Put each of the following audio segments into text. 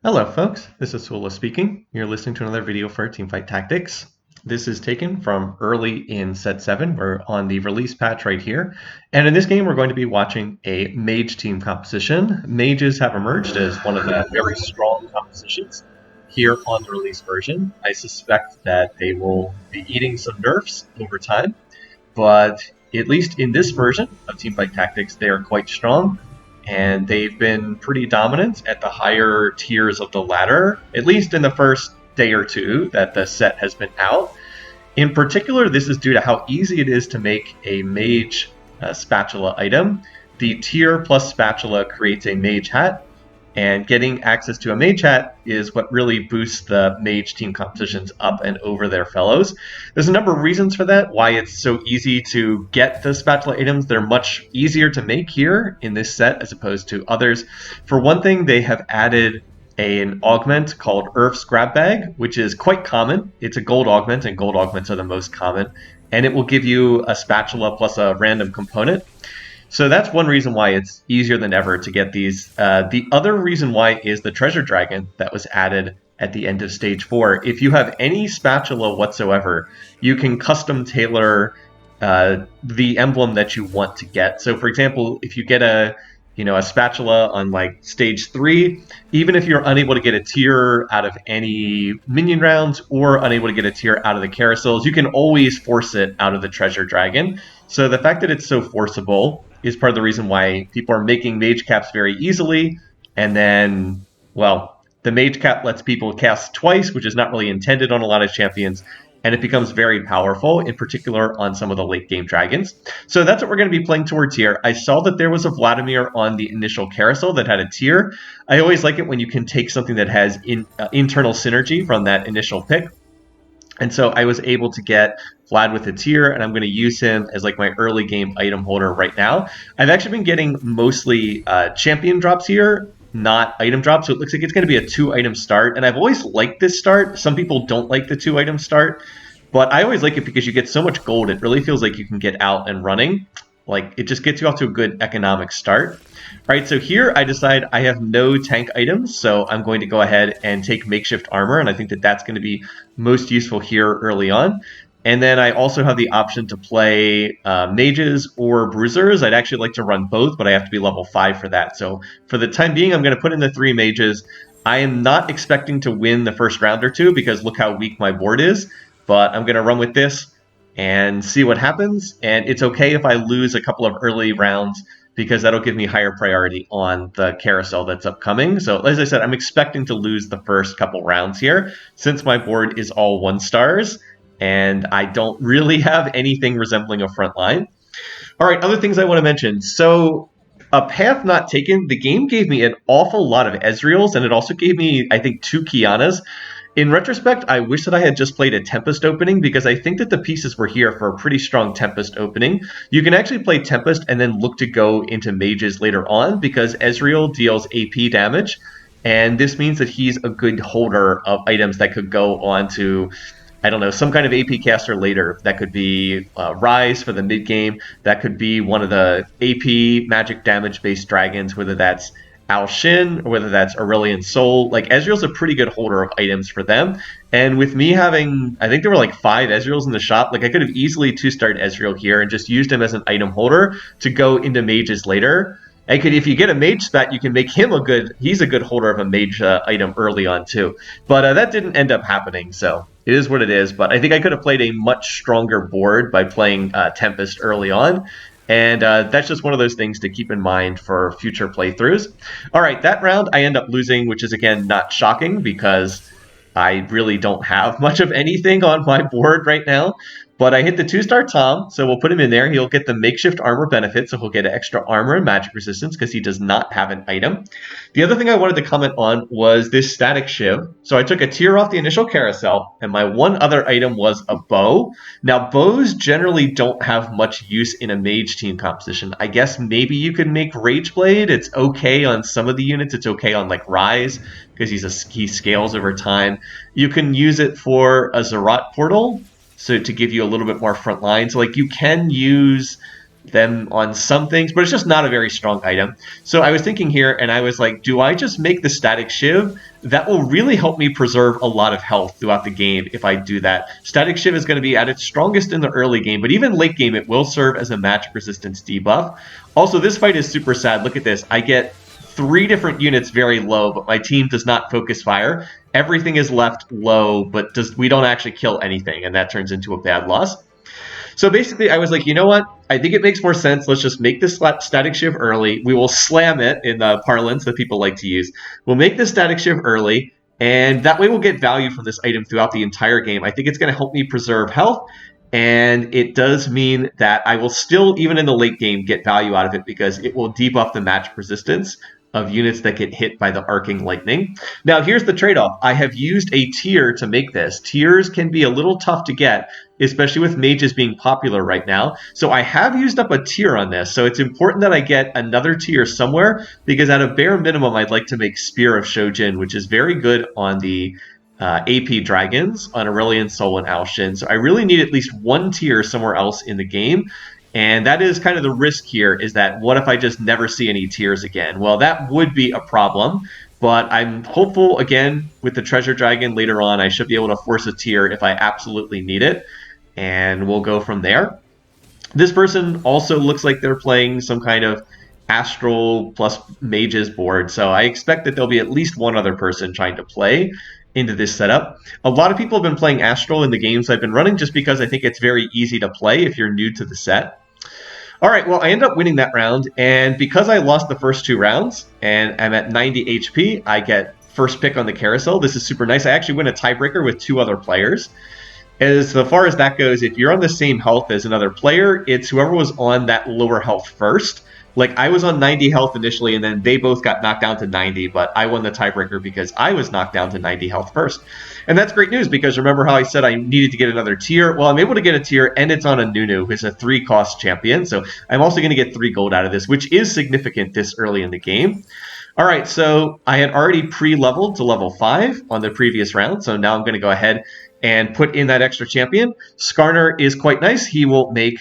Hello folks, this is Sula speaking. You're listening to another video for Teamfight Tactics. This is taken from early in Set 7. We're on the release patch right here. And in this game, we're going to be watching a mage team composition. Mages have emerged as one of the very strong compositions here on the release version. I suspect that they will be eating some nerfs over time, but at least in this version of Teamfight Tactics, they are quite strong. And they've been pretty dominant at the higher tiers of the ladder, at least in the first day or two that the set has been out. In particular, this is due to how easy it is to make a mage spatula item. The tier plus spatula creates a mage hat, and getting access to a mage hat is what really boosts the mage team compositions up and over their fellows. There's a number of reasons for that, why it's so easy to get the spatula items. They're much easier to make here in this set as opposed to others. For one thing, they have added an augment called Earth's Grab Bag, which is quite common. It's a gold augment, and gold augments are the most common. And it will give you a spatula plus a random component. So that's one reason why it's easier than ever to get these. The other reason why is the treasure dragon that was added at the end of stage 4. If you have any spatula whatsoever, you can custom tailor the emblem that you want to get. So for example, if you get a spatula on like stage 3, even if you're unable to get a tier out of any minion rounds or unable to get a tier out of the carousels, you can always force it out of the treasure dragon. So the fact that it's so forcible is part of the reason why people are making mage caps very easily. And then, well, the mage cap lets people cast twice, which is not really intended on a lot of champions. And it becomes very powerful, in particular on some of the late game dragons. So that's what we're going to be playing towards here. I saw that there was a Vladimir on the initial carousel that had a tier. I always like it when you can take something that has internal synergy from that initial pick. And so I was able to get Vlad with a tier, and I'm going to use him as like my early game item holder right now. I've actually been getting mostly champion drops here, not item drops, so it looks like it's going to be a 2-item start. And I've always liked this start. Some people don't like the 2-item start, but I always like it because you get so much gold. It really feels like you can get out and running. Like, it just gets you off to a good economic start. All right, so here I decide I have no tank items, so I'm going to go ahead and take makeshift armor, and I think that that's going to be most useful here early on. And then I also have the option to play mages or bruisers. I'd actually like to run both, but I have to be level 5 for that. So for the time being, I'm going to put in the 3 mages. I am not expecting to win the first round or two because look how weak my board is, but I'm going to run with this and see what happens. And it's okay if I lose a couple of early rounds because that'll give me higher priority on the carousel that's upcoming. So as I said, I'm expecting to lose the first couple rounds here since my board is all 1 stars and I don't really have anything resembling a front line. All right, other things I want to mention. So a path not taken, the game gave me an awful lot of Ezreals, and it also gave me, I think, 2 Kianas. In retrospect, I wish that I had just played a Tempest opening because I think that the pieces were here for a pretty strong Tempest opening. You can actually play Tempest and then look to go into mages later on because Ezreal deals AP damage, and this means that he's a good holder of items that could go on to, I don't know, some kind of AP caster later. That could be Rise for the mid game. That could be one of the AP magic damage based dragons, whether that's Al Shin or whether that's Aurelion Soul. Like, Ezreal's a pretty good holder of items for them. And with me having, I think there were like 5 Ezreals in the shop, like I could have easily 2-starred Ezreal here and just used him as an item holder to go into mages later. And if you get a mage spat, you can make him he's a good holder of a mage item early on too. But that didn't end up happening, so it is what it is. But I think I could have played a much stronger board by playing Tempest early on. And that's just one of those things to keep in mind for future playthroughs. All right, that round I end up losing, which is, again, not shocking because I really don't have much of anything on my board right now. But I hit the 2-star Tom, so we'll put him in there. He'll get the makeshift armor benefit, so he'll get extra armor and magic resistance because he does not have an item. The other thing I wanted to comment on was this static shiv. So I took a tier off the initial carousel, and my one other item was a bow. Now, bows generally don't have much use in a mage team composition. I guess maybe you could make Rageblade. It's okay on some of the units. It's okay on, like, Rise because he scales over time. You can use it for a Zerat portal, so to give you a little bit more front line. So like you can use them on some things, but it's just not a very strong item. So I was thinking here, and I was like, do I just make the Static Shiv? That will really help me preserve a lot of health throughout the game if I do that. Static Shiv is going to be at its strongest in the early game, but even late game, it will serve as a magic resistance debuff. Also, this fight is super sad. Look at this. I get 3 different units very low, but my team does not focus fire. Everything is left low, but we don't actually kill anything, and that turns into a bad loss. So basically, I was like, you know what? I think it makes more sense. Let's just make this Static Shiv early. We will slam it in the parlance that people like to use. We'll make this Static Shiv early, and that way we'll get value from this item throughout the entire game. I think it's going to help me preserve health, and it does mean that I will still, even in the late game, get value out of it because it will debuff the magic resistance of units that get hit by the arcing lightning. Now, here's the trade-off. I have used a tier to make this. Tiers can be a little tough to get, especially with mages being popular right now. So I have used up a tier on this. So it's important that I get another tier somewhere because at a bare minimum, I'd like to make Spear of Shojin, which is very good on the AP dragons, on Aurelion Sol and Alshin. So I really need at least one tier somewhere else in the game. And that is kind of the risk here, is that what if I just never see any tiers again? Well, that would be a problem, but I'm hopeful, again, with the Treasure Dragon later on, I should be able to force a tier if I absolutely need it, and we'll go from there. This person also looks like they're playing some kind of Astral plus Mages board, so I expect that there'll be at least one other person trying to play into this setup. A lot of people have been playing Astral in the games I've been running just because I think it's very easy to play if you're new to the set. All right, well, I end up winning that round, and because I lost the first 2 rounds, and I'm at 90 HP, I get first pick on the carousel. This is super nice. I actually win a tiebreaker with 2 other players. As far as that goes, if you're on the same health as another player, it's whoever was on that lower health first. Like, I was on 90 health initially, and then they both got knocked down to 90, but I won the tiebreaker because I was knocked down to 90 health first. And that's great news, because remember how I said I needed to get another tier? Well, I'm able to get a tier, and it's on a Nunu, who's a 3-cost champion, so I'm also going to get 3 gold out of this, which is significant this early in the game. All right, so I had already pre-leveled to level 5 on the previous round, so now I'm going to go ahead and put in that extra champion. Skarner is quite nice. He will make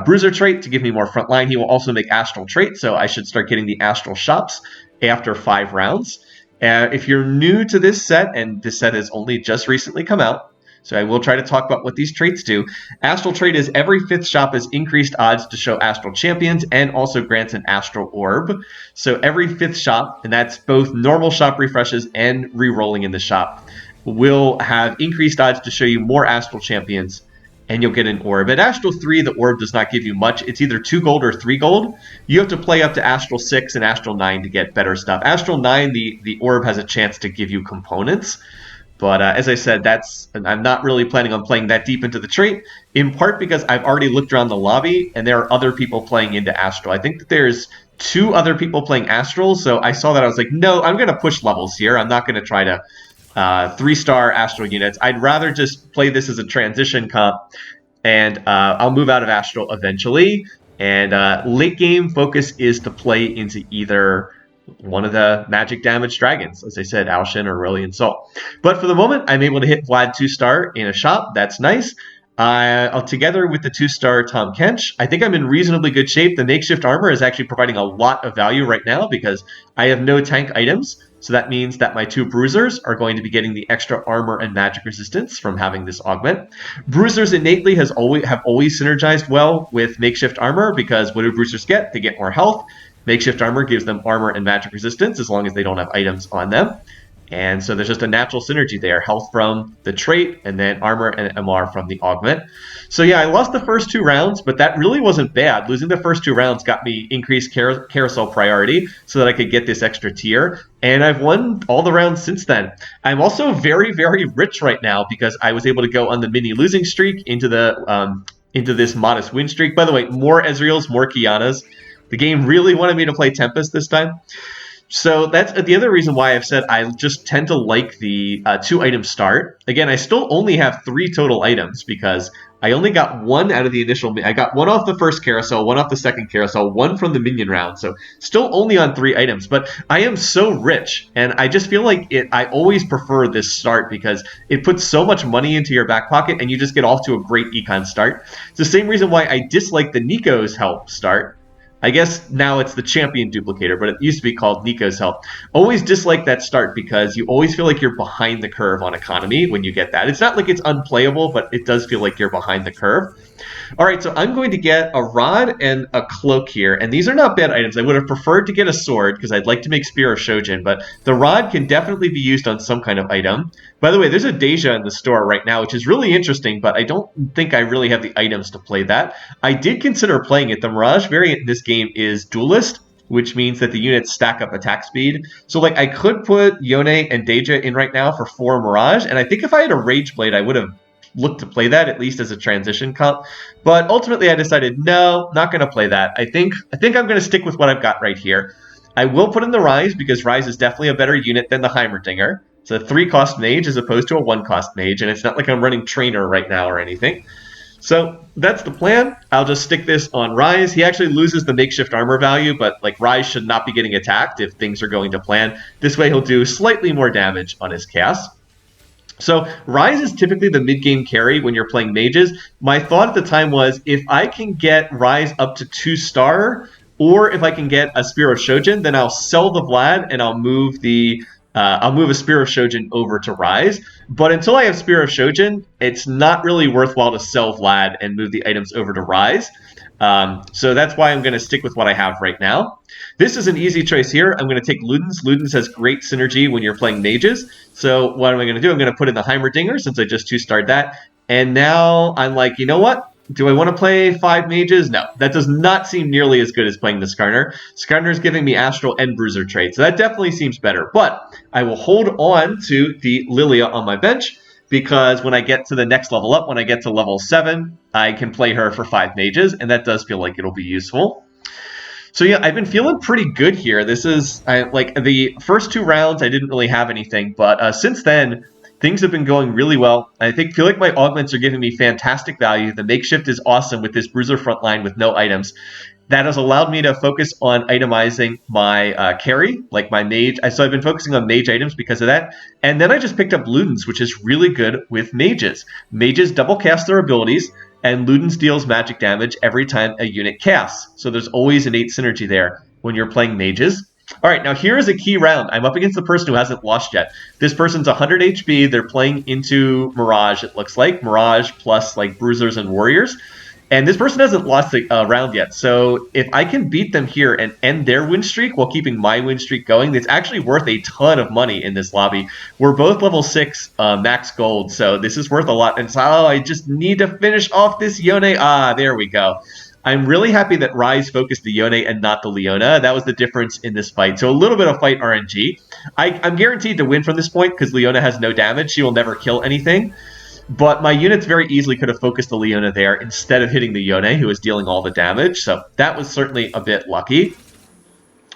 Bruiser trait to give me more front line. He will also make Astral trait, so I should start getting the Astral shops after 5 rounds. If you're new to this set, and this set has only just recently come out, so I will try to talk about what these traits do. Astral trait is every 5th shop has increased odds to show Astral champions and also grants an Astral orb. So every 5th shop, and that's both normal shop refreshes and re-rolling in the shop, will have increased odds to show you more Astral champions, and you'll get an orb. At Astral 3, the orb does not give you much. It's either 2 gold or 3 gold. You have to play up to Astral 6 and Astral 9 to get better stuff. Astral 9, the orb has a chance to give you components. But as I said, I'm not really planning on playing that deep into the trait, in part because I've already looked around the lobby, and there are other people playing into Astral. I think that there's 2 other people playing Astral, so I saw that. I was like, no, I'm going to push levels here. I'm not going to try to 3-star Astral units. I'd rather just play this as a transition comp, and I'll move out of Astral eventually. And late game focus is to play into either one of the magic damage dragons, as I said, Alshin or Aurelion Sol. But for the moment, I'm able to hit Vlad 2-star in a shop. That's nice. Together with the 2-star Tom Kench, I think I'm in reasonably good shape. The makeshift armor is actually providing a lot of value right now because I have no tank items. So that means that my 2 bruisers are going to be getting the extra armor and magic resistance from having this augment. Bruisers innately have always synergized well with makeshift armor because what do bruisers get? They get more health. Makeshift armor gives them armor and magic resistance as long as they don't have items on them. And so there's just a natural synergy there. Health from the trait, and then armor and MR from the augment. So yeah, I lost the first 2 rounds, but that really wasn't bad. Losing the first 2 rounds got me increased carousel priority so that I could get this extra tier. And I've won all the rounds since then. I'm also very, very rich right now because I was able to go on the mini losing streak into this modest win streak. By the way, more Ezreals, more Kianas. The game really wanted me to play Tempest this time. So that's the other reason why I've said I just tend to like the 2-item start. Again, I still only have 3 total items because I only got one out of the initial. I got one off the first carousel, one off the second carousel, one from the minion round. So still only on 3 items. But I am so rich, and I just feel like I always prefer this start because it puts so much money into your back pocket, and you just get off to a great econ start. It's the same reason why I dislike the Nico's help start. I guess now it's the champion duplicator, but it used to be called Nico's help. Always dislike that start because you always feel like you're behind the curve on economy when you get that. It's not like it's unplayable, but it does feel like you're behind the curve. All right, so I'm going to get a rod and a cloak here, and these are not bad items. I would have preferred to get a sword because I'd like to make Spear of Shojin, but the rod can definitely be used on some kind of item. By the way, there's a Deja in the store right now, which is really interesting, but I don't think I really have the items to play that. I did consider playing it. The Mirage variant in this game is Duelist, which means that the units stack up attack speed. So like I could put Yone and Deja in right now for 4 Mirage, and I think if I had a Rage Blade, I would have looked to play that at least as a transition comp. But ultimately I decided no, not going to play that. I think I'm going to stick with what I've got right here. I will put in the Rise because Rise is definitely a better unit than the Heimerdinger. It's a 3-cost mage as opposed to a 1-cost mage, and it's not like I'm running Trainer right now or anything. So that's the plan. I'll just stick this on Rise. He actually loses the makeshift armor value, but like Rise should not be getting attacked if things are going to plan. This way he'll do slightly more damage on his cast. So Rise is typically the mid-game carry when you're playing mages. My thought at the time was if I can get Rise up to 2-star, or if I can get a Spear of Shojin, then I'll sell the Vlad and I'll move a Spear of Shojin over to Rise. But until I have Spear of Shojin, it's not really worthwhile to sell Vlad and move the items over to Rise. So that's why I'm going to stick with what I have right now. This is an easy choice here. I'm going to take Ludens. Ludens has great synergy when you're playing mages. So what am I going to do? I'm going to put in the Heimerdinger since I just 2-starred that. And now I'm like, you know what? Do I want to play 5 mages? No, that does not seem nearly as good as playing the Skarner. Skarner is giving me Astral and Bruiser trade, so that definitely seems better. But I will hold on to the Lilia on my bench because when I get to the next level up, when I get to level 7, I can play her for 5 mages, and that does feel like it'll be useful. So yeah, I've been feeling pretty good here. This is, like, the first 2 rounds, I didn't really have anything, but since then, things have been going really well. I feel like my augments are giving me fantastic value. The makeshift is awesome with this Bruiser front line with no items. That has allowed me to focus on itemizing my carry, like my mage. So I've been focusing on mage items because of that. And then I just picked up Ludens, which is really good with mages. Mages double cast their abilities, and Ludens deals magic damage every time a unit casts. So there's always innate synergy there when you're playing mages. All right, now here is a key round. I'm up against the person who hasn't lost yet. This person's 100 HP. They're playing into Mirage, it looks like. Mirage plus like Bruisers and Warriors. And this person hasn't lost a round yet. So if I can beat them here and end their win streak while keeping my win streak going, it's actually worth a ton of money in this lobby. We're both level 6 max gold, so this is worth a lot. And so I just need to finish off this Yone. Ah, there we go. I'm really happy that Rise focused the Yone and not the Leona. That was the difference in this fight. So a little bit of fight RNG. I'm guaranteed to win from this point because Leona has no damage. She will never kill anything. But my units very easily could have focused the Leona there instead of hitting the Yone, who was dealing all the damage. So that was certainly a bit lucky.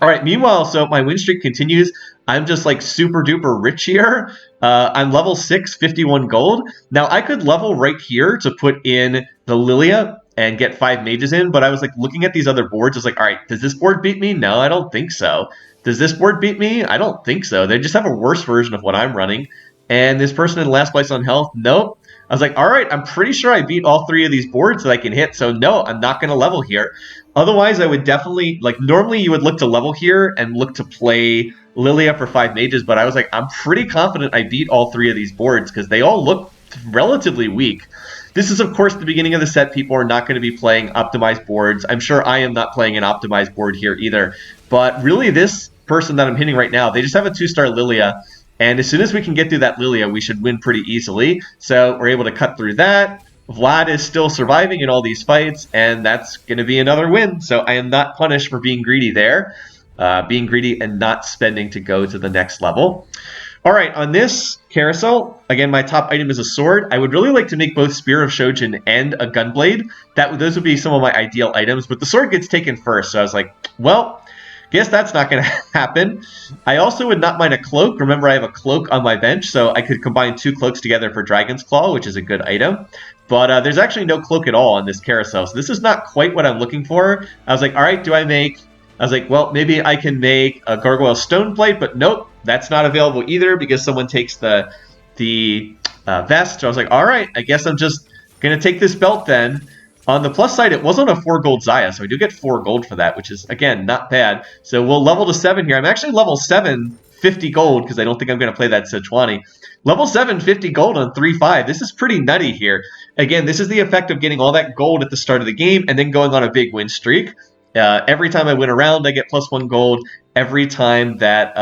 All right, meanwhile, so my win streak continues. I'm just like super duper rich here. I'm level 6, 51 gold. Now I could level right here to put in the Lilia and get 5 mages in, but I was like looking at these other boards. I was like, all right, does this board beat me? No, I don't think so. Does this board beat me? I don't think so. They just have a worse version of what I'm running. And this person in last place on health, nope. I was like, all right, I'm pretty sure I beat all 3 of these boards that I can hit, so no, I'm not going to level here. Otherwise, I would definitely, like, normally you would look to level here and look to play Lilia for 5 mages, but I was like, I'm pretty confident I beat all 3 of these boards because they all look relatively weak. This is, of course, the beginning of the set. People are not going to be playing optimized boards. I'm sure I am not playing an optimized board here either. But really, this person that I'm hitting right now, they just have a 2-star Lilia. And as soon as we can get through that Lilia, we should win pretty easily. So we're able to cut through that. Vlad is still surviving in all these fights, and that's going to be another win. So I am not punished for being greedy there. Being greedy and not spending to go to the next level. All right, on this carousel, again, my top item is a sword. I would really like to make both Spear of Shojin and a Gunblade. Those would be some of my ideal items, but the sword gets taken first. So I was like, well, guess that's not going to happen. I also would not mind a cloak. Remember, I have a cloak on my bench, so I could combine 2 cloaks together for Dragon's Claw, which is a good item. But there's actually no cloak at all on this carousel, so this is not quite what I'm looking for. I was like, all right, I was like, well, maybe I can make a Gargoyle Stone Plate, but nope, that's not available either because someone takes the vest. So I was like, all right, I guess I'm just going to take this belt then. On the plus side, it was on a 4 gold Zaya, so I do get 4 gold for that, which is, again, not bad. So we'll level to 7 here. I'm actually level 7, 50 gold, because I don't think I'm going to play that Sejuani. Level 7, 50 gold on 3-5. This is pretty nutty here. Again, this is the effect of getting all that gold at the start of the game and then going on a big win streak. Every time I win a round, I get plus 1 gold. Every time that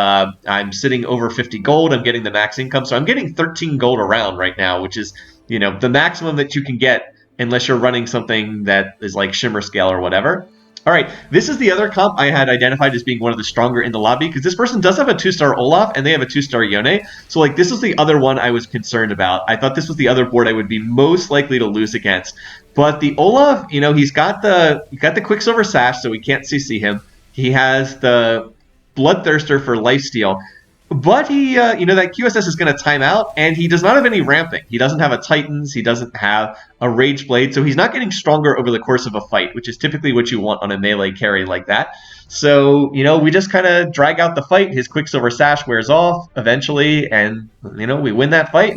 I'm sitting over 50 gold, I'm getting the max income. So I'm getting 13 gold a round right now, which is, you know, the maximum that you can get unless you're running something that is like Shimmer Scale or whatever. All right, this is the other comp I had identified as being one of the stronger in the lobby, because this person does have a 2-star Olaf, and they have a 2-star Yone. So, like, this is the other one I was concerned about. I thought this was the other board I would be most likely to lose against. But the Olaf, you know, he's got the Quicksilver Sash, so we can't CC him. He has the Bloodthirster for Lifesteal. But he, you know, that QSS is going to time out, and he does not have any ramping. He doesn't have a Titans. He doesn't have a Rage Blade, so he's not getting stronger over the course of a fight, which is typically what you want on a melee carry like that. So, you know, we just kind of drag out the fight. His Quicksilver Sash wears off eventually, and, you know, we win that fight.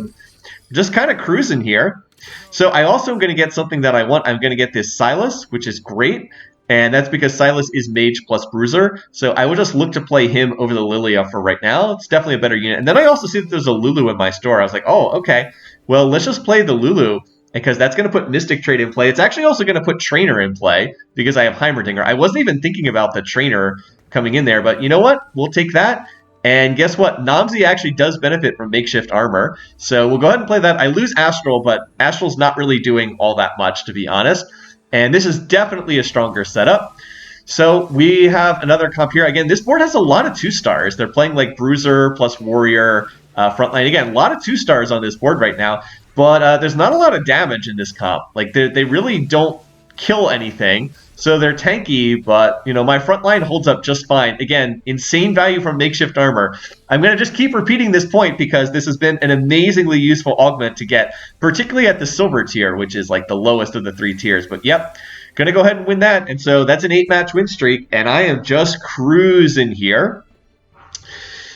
Just kind of cruising here. So I also am going to get something that I want. I'm going to get this Silas, which is great. And that's because Silas is Mage plus Bruiser. So I will just look to play him over the Lilia for right now. It's definitely a better unit. And then I also see that there's a Lulu in my store. I was like, oh, okay. Well, let's just play the Lulu, because that's going to put Mystic Trade in play. It's actually also going to put Trainer in play, because I have Heimerdinger. I wasn't even thinking about the Trainer coming in there, but you know what? We'll take that. And guess what? Namzi actually does benefit from Makeshift Armor. So we'll go ahead and play that. I lose Astral, but Astral's not really doing all that much, to be honest. And this is definitely a stronger setup. So we have another comp here. Again, this board has a lot of 2-stars. They're playing like Bruiser plus Warrior frontline. Again, a lot of 2-stars on this board right now. But there's not a lot of damage in this comp. Like, they really don't kill anything. So they're tanky, but, you know, my front line holds up just fine. Again, insane value from Makeshift Armor. I'm going to just keep repeating this point because this has been an amazingly useful augment to get, particularly at the silver tier, which is like the lowest of the 3 tiers. But yep, going to go ahead and win that. And so that's an 8-match win streak, and I am just cruising here.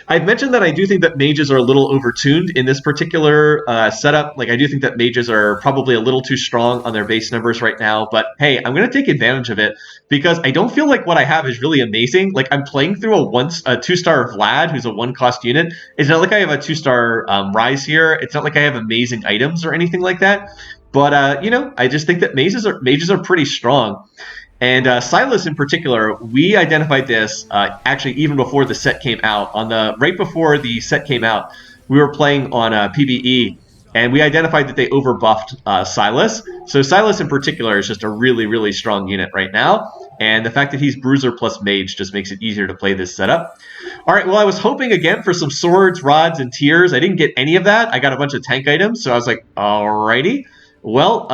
I've mentioned that I do think that mages are a little overtuned in this particular setup. Like, I do think that mages are probably a little too strong on their base numbers right now. But hey, I'm going to take advantage of it because I don't feel like what I have is really amazing. Like, I'm playing through a 2-star Vlad, who's a 1-cost unit. It's not like I have a 2-star Rise here. It's not like I have amazing items or anything like that. But, you know, I just think that mages are pretty strong. And Silas in particular, we identified this actually even before the set came out. Right before the set came out, we were playing on PvE, and we identified that they overbuffed Silas. So Silas in particular is just a really, really strong unit right now. And the fact that he's Bruiser plus Mage just makes it easier to play this setup. All right, well, I was hoping again for some swords, rods, and tiers. I didn't get any of that. I got a bunch of tank items, so I was like, alrighty. Well,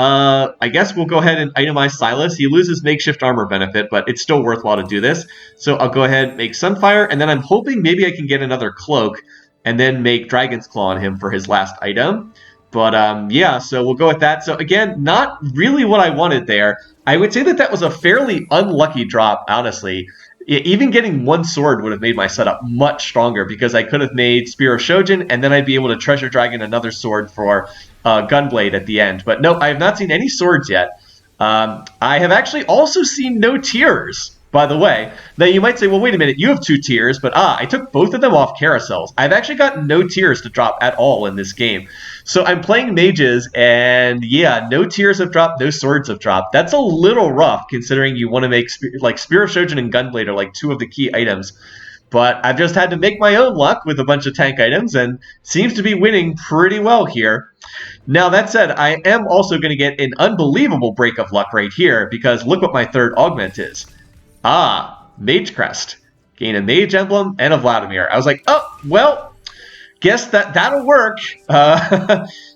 I guess we'll go ahead and itemize Silas. He loses Makeshift Armor benefit, but it's still worthwhile to do this. So I'll go ahead and make Sunfire, and then I'm hoping maybe I can get another Cloak and then make Dragon's Claw on him for his last item. But yeah, so we'll go with that. So again, not really what I wanted there. I would say that that was a fairly unlucky drop, honestly. Even getting one sword would have made my setup much stronger because I could have made Spear of Shojin, and then I'd be able to Treasure Dragon another sword for Gunblade at the end. But no, I have not seen any swords yet. I have actually also seen no tiers, by the way. Now you might say, well, wait a minute, you have 2 tiers, but I took both of them off carousels. I've actually gotten no tiers to drop at all in this game. So I'm playing mages, and yeah, no tiers have dropped, no swords have dropped. That's a little rough, considering you want to make, like, Spear of Shojin and Gunblade are like 2 of the key items. But I've just had to make my own luck with a bunch of tank items, and seems to be winning pretty well here. Now, that said, I am also going to get an unbelievable break of luck right here, because look what my 3rd augment is. Mage Crest. Gain a Mage Emblem and a Vladimir. I was like, oh, well, guess that'll work.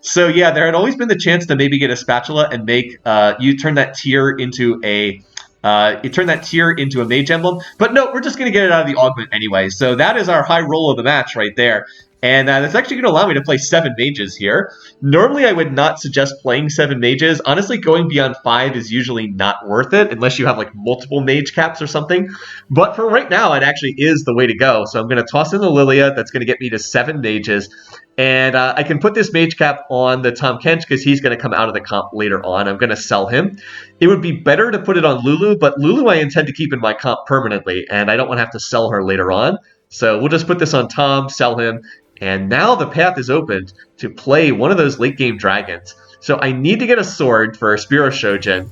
So yeah, there had always been the chance to maybe get a Spatula and make you turn that tier into a Mage Emblem. But no, we're just going to get it out of the augment anyway. So that is our high roll of the match right there. And that's actually going to allow me to play 7 mages here. Normally, I would not suggest playing 7 mages. Honestly, going beyond 5 is usually not worth it unless you have like multiple mage caps or something. But for right now, it actually is the way to go. So I'm going to toss in the Lilia. That's going to get me to 7 mages. And I can put this mage cap on the Tahm Kench because he's going to come out of the comp later on. I'm going to sell him. It would be better to put it on Lulu, but Lulu I intend to keep in my comp permanently, and I don't want to have to sell her later on. So we'll just put this on Tom, sell him, and now the path is opened to play one of those late-game dragons. So I need to get a sword for Spear Shojin,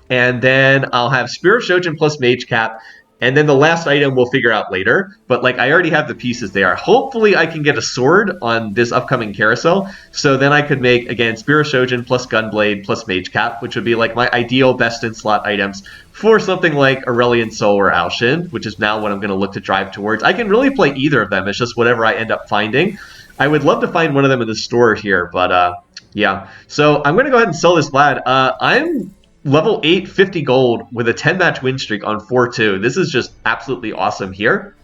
and then I'll have Spear Shojin plus Mage Cap, and then the last item we'll figure out later. But like I already have the pieces there. Hopefully I can get a sword on this upcoming carousel. So then I could make, again, Spear Shojin plus Gunblade plus Mage Cap, which would be like my ideal best-in-slot items for something like Aurelion Sol or Alshin, which is now what I'm going to look to drive towards. I can really play either of them. It's just whatever I end up finding. I would love to find one of them in the store here, but yeah. So I'm going to go ahead and sell this lad. I'm level 8, 50 gold with a 10-match win streak on 4-2. This is just absolutely awesome here.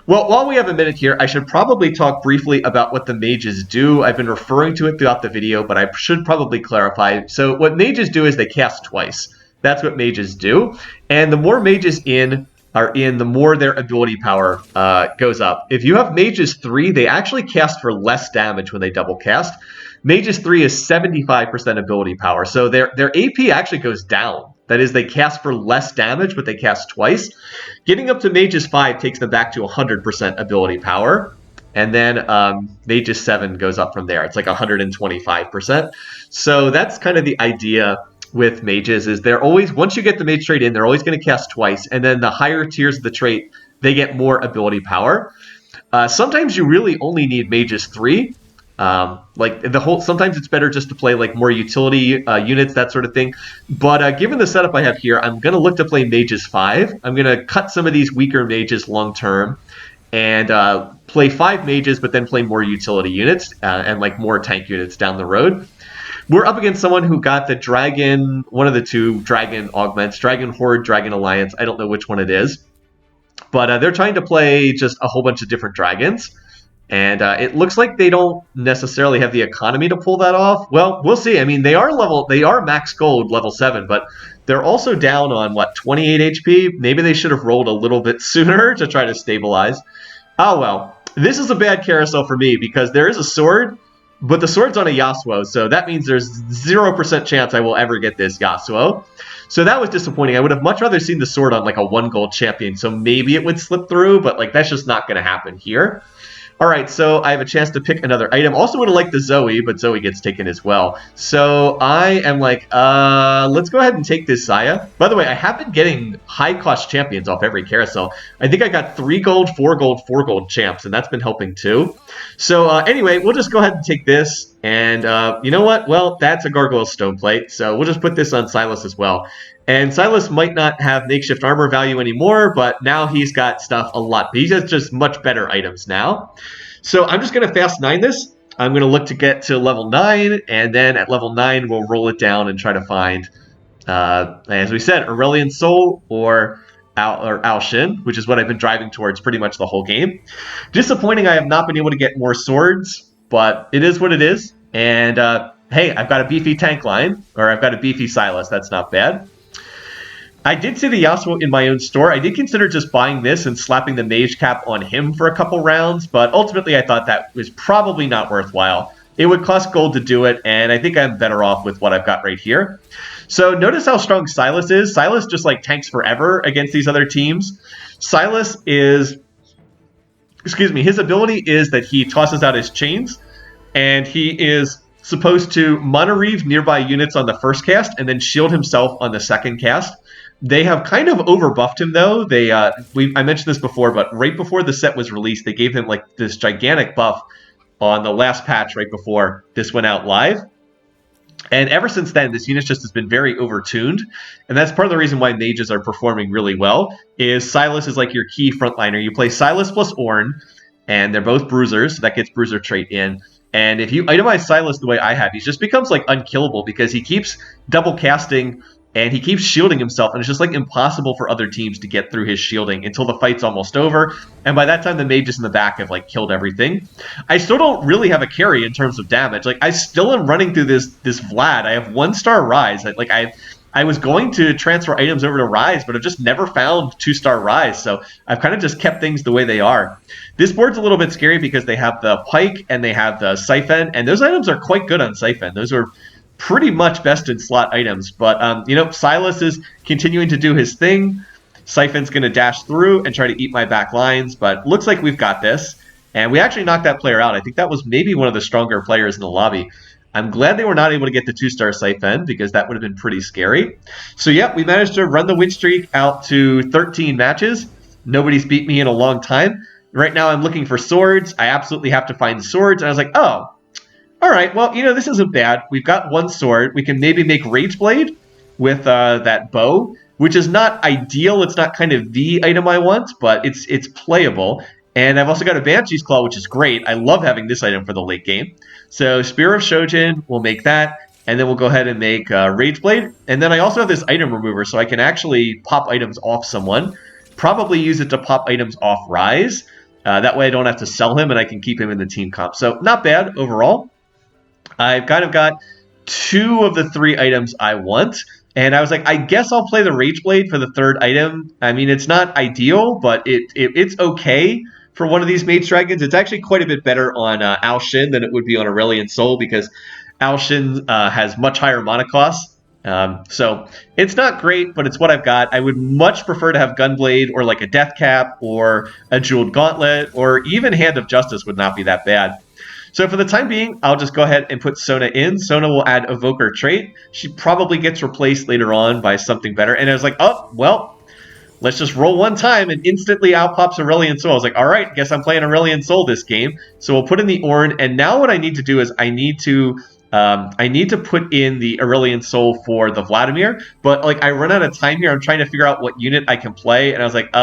Well, while we have a minute here, I should probably talk briefly about what the mages do. I've been referring to it throughout the video, but I should probably clarify. So what mages do is they cast twice. That's what mages do. And the more mages are in, the more their ability power goes up. If you have mages 3, they actually cast for less damage when they double cast. Mages 3 is 75% ability power, so their AP actually goes down. That is, they cast for less damage, but they cast twice. Getting up to Mages 5 takes them back to 100% ability power, and then Mages 7 goes up from there. It's like 125%. So that's kind of the idea with mages, is they're always, once you get the mage trait in, they're always going to cast twice, and then the higher tiers of the trait, they get more ability power. Sometimes you really only need Mages 3. Sometimes it's better just to play like more utility units, that sort of thing. But given the setup I have here, I'm going to look to play Mages 5. I'm going to cut some of these weaker mages long term and play 5 mages, but then play more utility units and like more tank units down the road. We're up against someone who got the dragon, one of the 2 dragon augments, Dragon Horde, Dragon Alliance. I don't know which one it is. But they're trying to play just a whole bunch of different dragons. And it looks like they don't necessarily have the economy to pull that off. Well, we'll see. I mean, they are max gold level 7, but they're also down on, 28 HP? Maybe they should have rolled a little bit sooner to try to stabilize. Oh, well. This is a bad carousel for me because there is a sword, but the sword's on a Yasuo, so that means there's 0% chance I will ever get this Yasuo. So that was disappointing. I would have much rather seen the sword on, like, a 1 gold champion, so maybe it would slip through, but, like, that's just not going to happen here. All right, so I have a chance to pick another item. Also would have liked the Zoe, but Zoe gets taken as well. So I am like, let's go ahead and take this Xayah. By the way, I have been getting high-cost champions off every carousel. I think I got 3 gold, 4 gold, 4 gold champs, and that's been helping too. So anyway, we'll just go ahead and take this. And you know what? Well, that's a Gargoyle Stoneplate, so we'll just put this on Silas as well. And Silas might not have makeshift armor value anymore, but now he's got stuff a lot. He has just much better items now. So I'm just going to fast 9 this. I'm going to look to get to level 9, and then at level 9, we'll roll it down and try to find, as we said, Aurelion Sol or Alshin, which is what I've been driving towards pretty much the whole game. Disappointing I have not been able to get more swords, but it is what it is. And hey, I've got a beefy tank line, or I've got a beefy Silas. That's not bad. I did see the Yasuo in my own store. I did consider just buying this and slapping the mage cap on him for a couple rounds, but ultimately I thought that was probably not worthwhile. It would cost gold to do it, and I think I'm better off with what I've got right here. So notice how strong Silas is. Silas just like tanks forever against these other teams. Silas is, his ability is that he tosses out his chains, and he is supposed to mono-reave nearby units on the first cast and then shield himself on the second cast. They have kind of overbuffed him, though. I mentioned this before, but right before the set was released, they gave him like this gigantic buff on the last patch right before this went out live. And ever since then, this unit just has been very overtuned. And that's part of the reason why mages are performing really well, is Silas is like your key frontliner. You play Silas plus Ornn, and they're both bruisers, so that gets bruiser trait in. And if you itemize Silas the way I have, he just becomes like unkillable because he keeps double casting and he keeps shielding himself, and it's just like impossible for other teams to get through his shielding until the fight's almost over, and by that time the mages in the back have like killed everything. I still don't really have a carry in terms of damage. Like I still am running through this Vlad. I have 1-star Rise. Like I was going to transfer items over to Rise, but I've just never found 2-star Rise, so I've kind of just kept things the way they are. This board's a little bit scary because they have the Pike and they have the Siphon, and those items are quite good on Siphon. Those are pretty much best in slot items, but you know, Silas is continuing to do his thing. Siphon's going to dash through and try to eat my back lines, but looks like we've got this, and we actually knocked that player out. I think that was maybe one of the stronger players in the lobby. I'm glad they were not able to get the 2-star Siphon because that would have been pretty scary. So yeah, we managed to run the win streak out to 13 matches. Nobody's beat me in a long time. Right now I'm looking for swords. I absolutely have to find swords, and I was like, oh, all right, well, you know, this isn't bad. We've got 1 sword. We can maybe make Rageblade with that bow, which is not ideal. It's not kind of the item I want, but it's playable. And I've also got a Banshee's Claw, which is great. I love having this item for the late game. So Spear of Shojin, we'll make that. And then we'll go ahead and make Rageblade. And then I also have this item remover, so I can actually pop items off someone. Probably use it to pop items off Rise. That way I don't have to sell him, and I can keep him in the team comp. So not bad overall. I've kind of got 2 of the 3 items I want, and I was like, I guess I'll play the Rageblade for the 3rd item. I mean, it's not ideal, but it's okay for one of these Mage Dragons. It's actually quite a bit better on Al Shin than it would be on Aurelion Sol, because Al Shin has much higher mana costs. So it's not great, but it's what I've got. I would much prefer to have Gunblade or like a Death Cap or a Jeweled Gauntlet, or even Hand of Justice would not be that bad. So for the time being, I'll just go ahead and put Sona in. Sona will add Evoker trait. She probably gets replaced later on by something better. And I was like, oh, well, let's just roll one time, and instantly out pops Aurelion Sol. I was like, all right, guess I'm playing Aurelion Sol this game. So we'll put in the Ornn, and now what I need to do is I need to put in the Aurelion Sol for the Vladimir, but like I run out of time here. I'm trying to figure out what unit I can play, and I was like,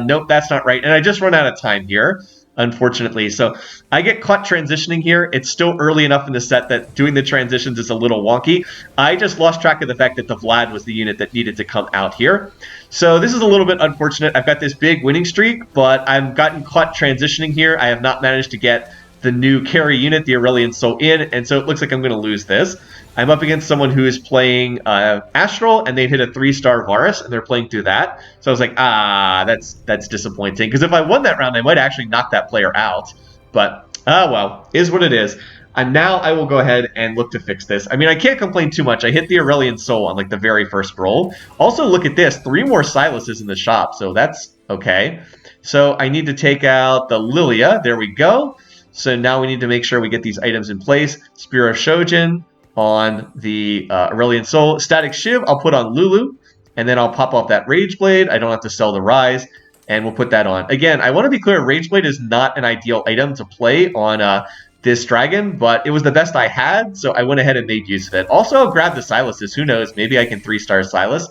nope, that's not right. And I just run out of time here, unfortunately. So I get caught transitioning here. It's still early enough in the set that doing the transitions is a little wonky. I just lost track of the fact that the Vlad was the unit that needed to come out here. So this is a little bit unfortunate. I've got this big winning streak, but I've gotten caught transitioning here. I have not managed to get the new carry unit, the Aurelion Sol, in, and so it looks like I'm going to lose this. I'm up against someone who is playing Astral, and they've hit a 3-star Varus, and they're playing through that. So I was like, that's disappointing, because if I won that round, I might actually knock that player out. But, well, is what it is. And now I will go ahead and look to fix this. I mean, I can't complain too much. I hit the Aurelion Sol on like the very first roll. Also, look at this. 3 more Silases in the shop, so that's okay. So I need to take out the Lilia. There we go. So now we need to make sure we get these items in place. Spear of Shojin on the Aurelion Sol. Static Shiv I'll put on Lulu, and then I'll pop off that Rageblade. I don't have to sell the Rise, and we'll put that on. Again, I want to be clear, Rageblade is not an ideal item to play on this dragon, but it was the best I had, so I went ahead and made use of it. Also, I'll grab the Silases. Who knows? Maybe I can 3-star Silas.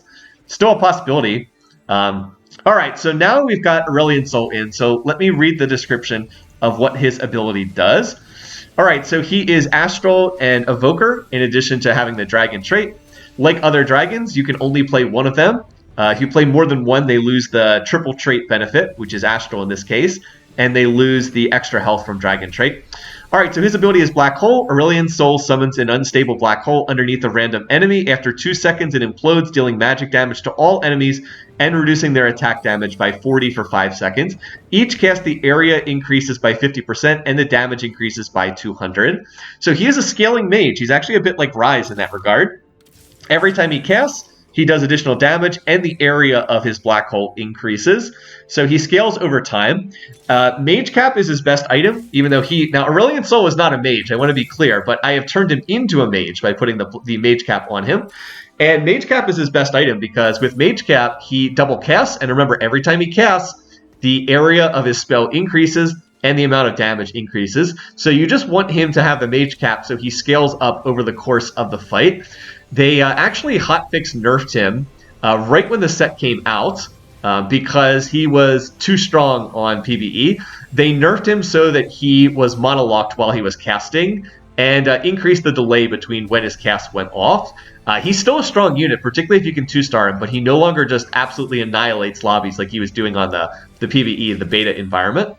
Still a possibility. All right, so now we've got Aurelion Sol in, so let me read the description of what his ability does. All right, so he is Astral and Evoker, in addition to having the Dragon trait. Like other dragons, you can only play one of them. If you play more than one, they lose the triple trait benefit, which is Astral in this case, and they lose the extra health from Dragon trait. All right, so his ability is Black Hole. Aurelion Sol summons an unstable black hole underneath a random enemy. After 2 seconds, it implodes, dealing magic damage to all enemies and reducing their attack damage by 40 for 5 seconds. Each cast, the area increases by 50% and the damage increases by 200. So he is a scaling mage. He's actually a bit like Rise in that regard. Every time he casts, he does additional damage, and the area of his black hole increases. So he scales over time. Mage Cap is his best item, even though now Aurelion Sol is not a mage, I want to be clear, but I have turned him into a mage by putting the Mage Cap on him. And Mage Cap is his best item because with Mage Cap, he double casts, and remember, every time he casts, the area of his spell increases, and the amount of damage increases. So you just want him to have the Mage Cap so he scales up over the course of the fight. They actually hotfix nerfed him right when the set came out because he was too strong on PvE. They nerfed him so that he was monolocked while he was casting, and increase the delay between when his cast went off. He's still a strong unit, particularly if you can 2-star him, but he no longer just absolutely annihilates lobbies like he was doing on the PvE, the beta environment.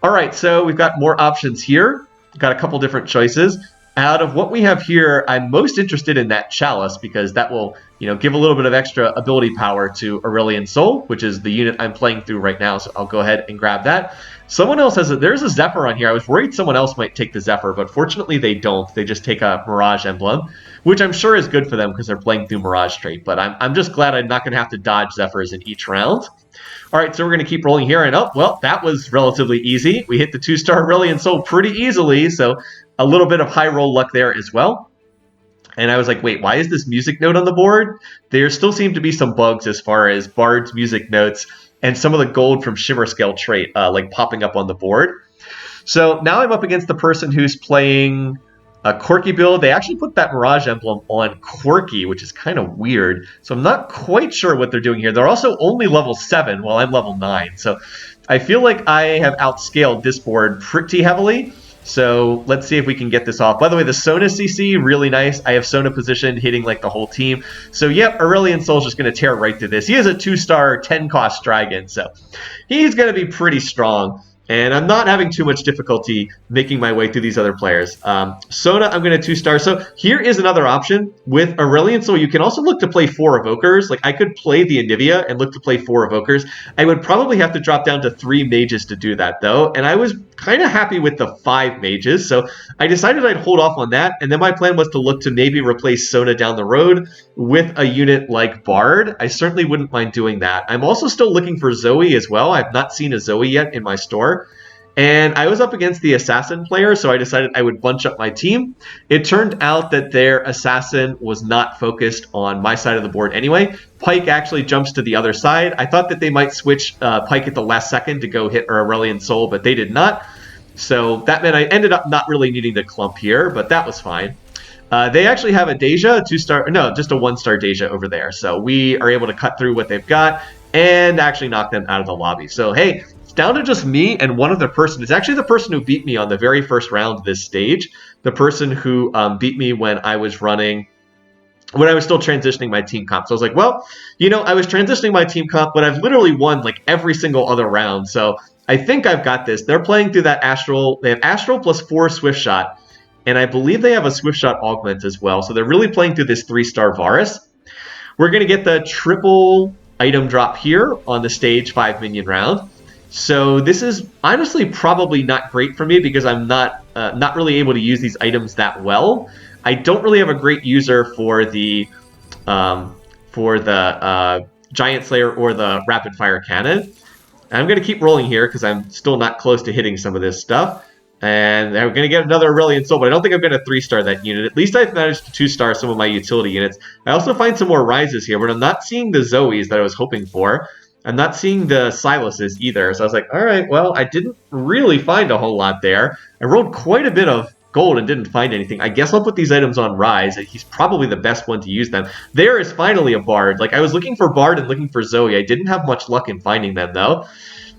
All right, so we've got more options here. Got a couple different choices. Out of what we have here, I'm most interested in that Chalice because that will, give a little bit of extra ability power to Aurelion Sol, which is the unit I'm playing through right now. So I'll go ahead and grab that. Someone else has there's a Zephyr on here. I was worried someone else might take the Zephyr, but fortunately they don't. They just take a Mirage Emblem, which I'm sure is good for them because they're playing through Mirage trait. But I'm just glad I'm not going to have to dodge Zephyrs in each round. All right, so we're going to keep rolling here, and well, that was relatively easy. We hit the 2-star Aurelion Sol pretty easily, so a little bit of high roll luck there as well. And I was like, wait, why is this music note on the board? There still seem to be some bugs as far as Bard's music notes and some of the gold from Shimmer Scale trait like popping up on the board. So now I'm up against the person who's playing a Quirky build. They actually put that Mirage Emblem on Quirky, which is kind of weird. So I'm not quite sure what they're doing here. They're also only level 7 while I'm level 9. So I feel like I have outscaled this board pretty heavily. So let's see if we can get this off. By the way, the Sona CC, really nice. I have Sona positioned, hitting like the whole team. So yep, Aurelion Sol's just going to tear right through this. He is a 2-star, 10-cost dragon, so he's going to be pretty strong. And I'm not having too much difficulty making my way through these other players. Sona, I'm going to 2-star. So here is another option. With Aurelion Sol, you can also look to play 4 Evokers. Like, I could play the Anivia and look to play 4 Evokers. I would probably have to drop down to 3 Mages to do that, though. And I was kind of happy with the 5 Mages. So I decided I'd hold off on that. And then my plan was to look to maybe replace Sona down the road with a unit like Bard. I certainly wouldn't mind doing that. I'm also still looking for Zoe as well. I've not seen a Zoe yet in my store. And I was up against the Assassin player, so I decided I would bunch up my team. It turned out that their Assassin was not focused on my side of the board anyway. Pike actually jumps to the other side. I thought that they might switch Pike at the last second to go hit Aurelion Sol, but they did not. So that meant I ended up not really needing to clump here, but that was fine. They actually have a Deja, just a 1-star Deja over there. So we are able to cut through what they've got and actually knock them out of the lobby. So hey, down to just me and one other person. It's actually the person who beat me on the very first round of this stage. The person who beat me when I was still transitioning my team comp. So I was like, well, I was transitioning my team comp, but I've literally won like every single other round. So I think I've got this. They're playing through that Astral. They have Astral plus 4 Swift Shot. And I believe they have a Swift Shot Augment as well. So they're really playing through this 3-star Varus. We're going to get the triple item drop here on the stage 5 minion round. So this is honestly probably not great for me because I'm not really able to use these items that well. I don't really have a great user for the Giant Slayer or the Rapid Fire Cannon. And I'm going to keep rolling here because I'm still not close to hitting some of this stuff. And I'm going to get another Aurelion Sol, but I don't think I'm going to 3-star that unit. At least I've managed to 2-star some of my utility units. I also find some more Rises here, but I'm not seeing the Zoes that I was hoping for. I'm not seeing the Siluses either. So I was like, all right, well, I didn't really find a whole lot there. I rolled quite a bit of gold and didn't find anything. I guess I'll put these items on Rise. He's probably the best one to use them. There is finally a Bard. Like, I was looking for Bard and looking for Zoe. I didn't have much luck in finding them, though.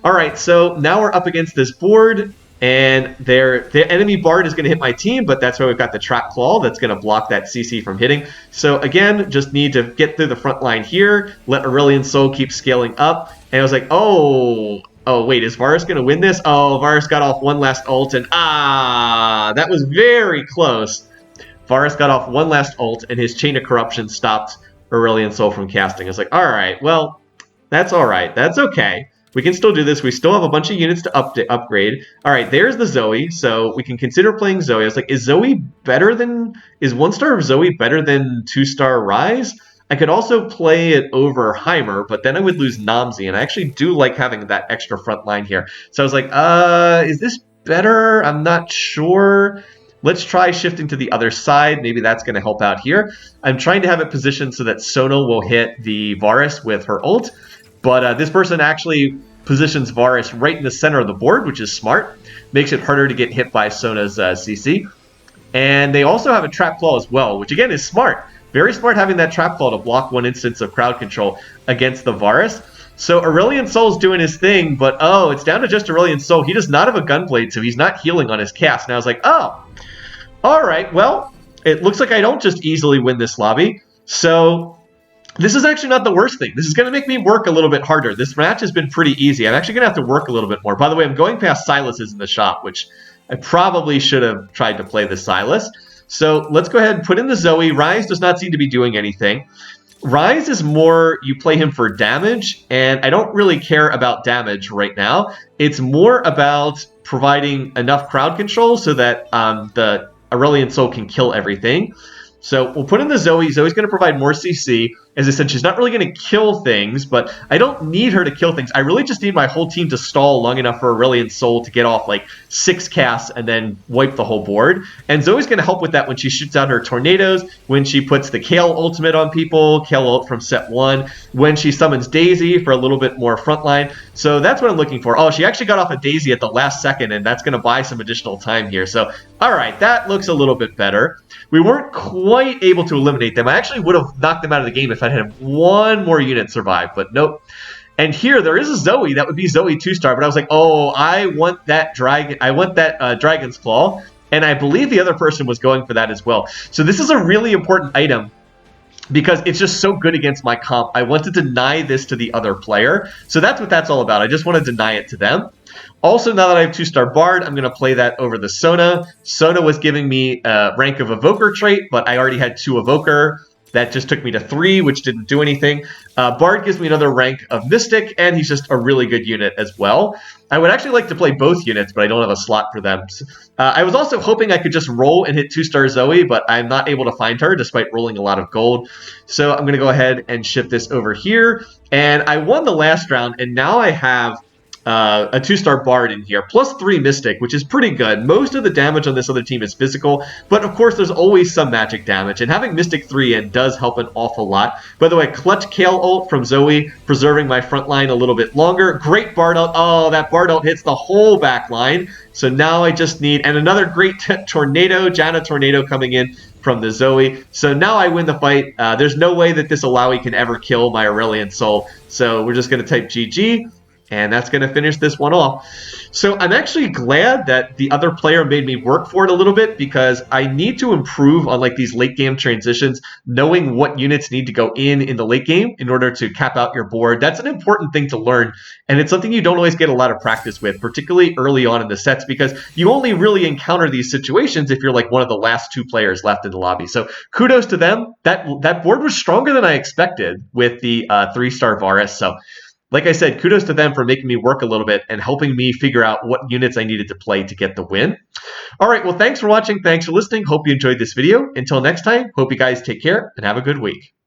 All right, so now we're up against this board. And their enemy Bard is going to hit my team, but that's why we've got the Trap Claw that's going to block that CC from hitting. So again, just need to get through the front line here, let Aurelion Sol keep scaling up. And I was like, oh wait, is Varus going to win this? Oh, Varus got off one last ult, and that was very close. Varus got off one last ult, and his Chain of Corruption stopped Aurelion Sol from casting. I was like, all right, well, that's all right. That's okay. We can still do this. We still have a bunch of units to upgrade. All right, there's the Zoe, so we can consider playing Zoe. I was like, is 1-star Zoe better than 2-star Rise? I could also play it over Heimer, but then I would lose Namzi, and I actually do like having that extra front line here. So I was like, is this better? I'm not sure. Let's try shifting to the other side. Maybe that's going to help out here. I'm trying to have it positioned so that Sona will hit the Varus with her ult. But this person actually positions Varus right in the center of the board, which is smart. Makes it harder to get hit by Sona's CC. And they also have a Trap Claw as well, which again is smart. Very smart having that Trap Claw to block one instance of crowd control against the Varus. So Aurelion Sol's doing his thing, but it's down to just Aurelion Sol. He does not have a Gunblade, so he's not healing on his cast. And I was like, All right, well, it looks like I don't just easily win this lobby. So this is actually not the worst thing. This is going to make me work a little bit harder. This match has been pretty easy. I'm actually going to have to work a little bit more. By the way, I'm going past Silas's in the shop, which I probably should have tried to play the Silas. So let's go ahead and put in the Zoe. Rise does not seem to be doing anything. Rise is more, you play him for damage, and I don't really care about damage right now. It's more about providing enough crowd control so that the Aurelian Soul can kill everything. So we'll put in the Zoe. Zoe's going to provide more CC. As I said, she's not really going to kill things, but I don't need her to kill things. I really just need my whole team to stall long enough for Aurelian Soul to get off like 6 casts and then wipe the whole board. And Zoe's going to help with that when she shoots out her tornadoes, when she puts the Kale ultimate on people, Kale ult from set 1, when she summons Daisy for a little bit more frontline. So that's what I'm looking for. Oh, she actually got off a Daisy at the last second, and that's going to buy some additional time here. So, all right, that looks a little bit better. We weren't quite able to eliminate them. I actually would have knocked them out of the game if I had one more unit survive, but nope. And here there is a Zoe. That would be Zoe 2-star, but I was like, oh, I want that dragon. I want that Dragon's Claw, and I believe the other person was going for that as well. So this is a really important item because it's just so good against my comp. I want to deny this to the other player. So that's what that's all about. I just want to deny it to them. Also, now that I have 2-star Bard, I'm going to play that over the Sona. Sona was giving me a rank of Evoker trait, but I already had 2 Evoker. That just took me to 3, which didn't do anything. Bard gives me another rank of Mystic, and he's just a really good unit as well. I would actually like to play both units, but I don't have a slot for them. I was also hoping I could just roll and hit 2-star Zoe, but I'm not able to find her despite rolling a lot of gold. So I'm going to go ahead and shift this over here. And I won the last round, and now I have a 2-star Bard in here, plus 3 Mystic, which is pretty good. Most of the damage on this other team is physical, but of course there's always some magic damage, and having Mystic 3 in does help an awful lot. By the way, clutch Kale ult from Zoe, preserving my front line a little bit longer. Great Bard ult. Oh, that Bard ult hits the whole back line. So now I just need, and another great Tornado, Janna Tornado coming in from the Zoe. So now I win the fight. There's no way that this Alawi can ever kill my Aurelian Soul. So we're just going to type GG. And that's going to finish this one off. So I'm actually glad that the other player made me work for it a little bit because I need to improve on like these late game transitions, knowing what units need to go in the late game in order to cap out your board. That's an important thing to learn. And it's something you don't always get a lot of practice with, particularly early on in the sets, because you only really encounter these situations if you're like one of the last 2 players left in the lobby. So kudos to them. That board was stronger than I expected with the 3-star Varus. So like I said, kudos to them for making me work a little bit and helping me figure out what units I needed to play to get the win. All right, well, thanks for watching. Thanks for listening. Hope you enjoyed this video. Until next time, hope you guys take care and have a good week.